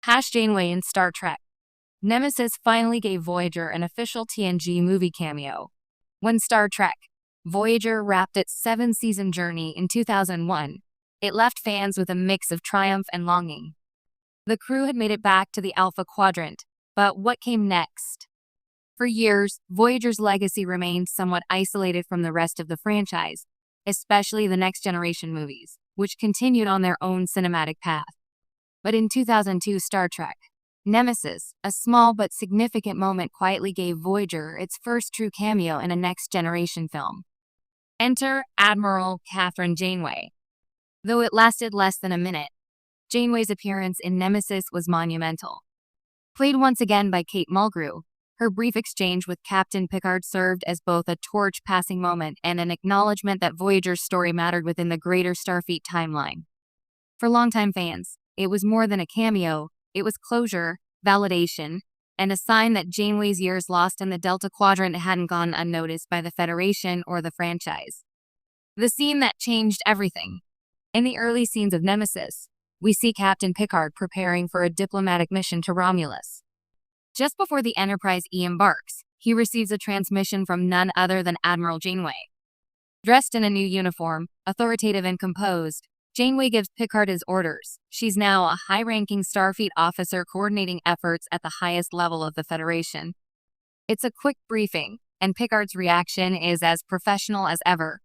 Janeway in Star Trek. Nemesis finally gave Voyager an official TNG movie cameo. When Star Trek Voyager wrapped its 7-season journey in 2001, it left fans with a mix of triumph and longing. The crew had made it back to the Alpha Quadrant, but what came next? For years, Voyager's legacy remained somewhat isolated from the rest of the franchise, especially the Next Generation movies, which continued on their own cinematic path. But in 2002 Star Trek Nemesis, a small but significant moment quietly gave Voyager its first true cameo in a Next Generation film. Enter Admiral Catherine Janeway. Though it lasted less than a minute, Janeway's appearance in Nemesis was monumental. Played once again by Kate Mulgrew, her brief exchange with Captain Picard served as both a torch-passing moment and an acknowledgement that Voyager's story mattered within the greater Starfleet timeline. For longtime fans, it was more than a cameo, it was closure, validation, and a sign that Janeway's years lost in the Delta Quadrant hadn't gone unnoticed by the Federation or the franchise. The scene that changed everything. In the early scenes of Nemesis, we see Captain Picard preparing for a diplomatic mission to Romulus. Just before the Enterprise E embarks, he receives a transmission from none other than Admiral Janeway. Dressed in a new uniform, authoritative and composed, Janeway gives Picard his orders. She's now a high-ranking Starfleet officer coordinating efforts at the highest level of the Federation. It's a quick briefing, and Picard's reaction is as professional as ever.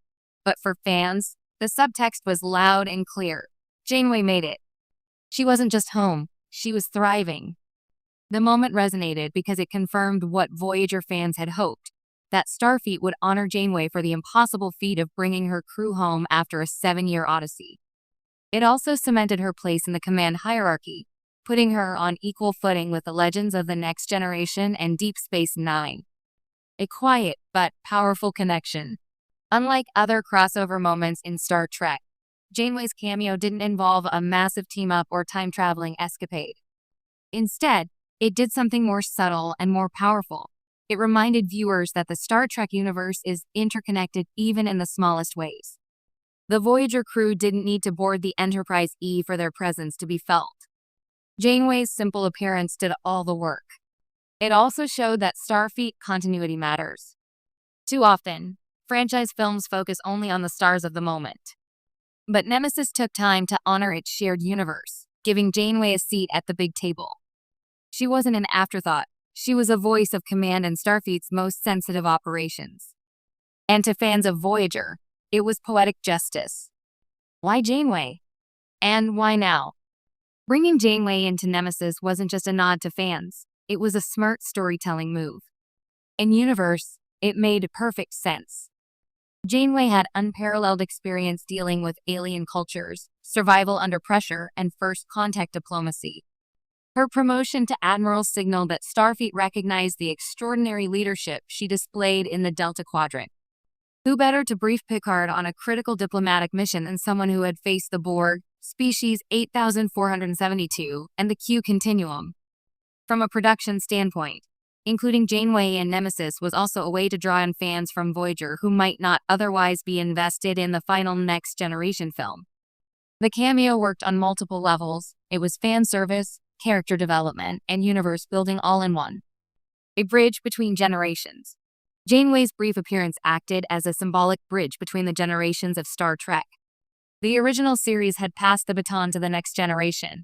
But for fans, the subtext was loud and clear. Janeway made it. She wasn't just home, she was thriving. The moment resonated because it confirmed what Voyager fans had hoped, that Starfleet would honor Janeway for the impossible feat of bringing her crew home after a 7-year odyssey. It also cemented her place in the command hierarchy, putting her on equal footing with the legends of the Next Generation and Deep Space Nine. A quiet but powerful connection. Unlike other crossover moments in Star Trek, Janeway's cameo didn't involve a massive team-up or time-traveling escapade. Instead, it did something more subtle and more powerful. It reminded viewers that the Star Trek universe is interconnected even in the smallest ways. The Voyager crew didn't need to board the Enterprise E for their presence to be felt. Janeway's simple appearance did all the work. It also showed that Starfleet continuity matters. Too often, franchise films focus only on the stars of the moment. But Nemesis took time to honor its shared universe, giving Janeway a seat at the big table. She wasn't an afterthought, she was a voice of command in Starfleet's most sensitive operations. And to fans of Voyager, it was poetic justice. Why Janeway? And why now? Bringing Janeway into Nemesis wasn't just a nod to fans, it was a smart storytelling move. In universe, it made perfect sense. Janeway had unparalleled experience dealing with alien cultures, survival under pressure, and first contact diplomacy. Her promotion to Admiral signaled that Starfleet recognized the extraordinary leadership she displayed in the Delta Quadrant. Who better to brief Picard on a critical diplomatic mission than someone who had faced the Borg, Species 8472, and the Q Continuum? From a production standpoint, including Janeway in Nemesis was also a way to draw in fans from Voyager who might not otherwise be invested in the final Next Generation film. The cameo worked on multiple levels. It was fan service, character development, and universe building all in one. A bridge between generations. Janeway's brief appearance acted as a symbolic bridge between the generations of Star Trek. The original series had passed the baton to the Next Generation.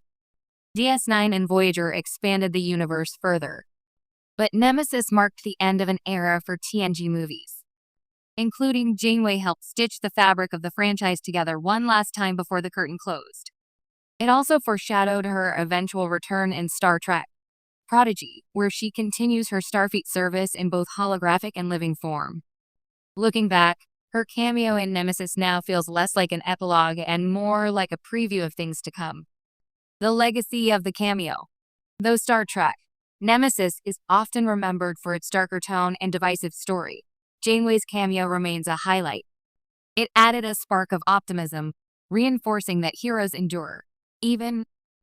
DS9 and Voyager expanded the universe further. But Nemesis marked the end of an era for TNG movies. Including Janeway helped stitch the fabric of the franchise together one last time before the curtain closed. It also foreshadowed her eventual return in Star Trek Prodigy, where she continues her Starfleet service in both holographic and living form. Looking back, her cameo in Nemesis now feels less like an epilogue and more like a preview of things to come. The legacy of the cameo. Though Star Trek Nemesis is often remembered for its darker tone and divisive story, Janeway's cameo remains a highlight. It added a spark of optimism, reinforcing that heroes endure, even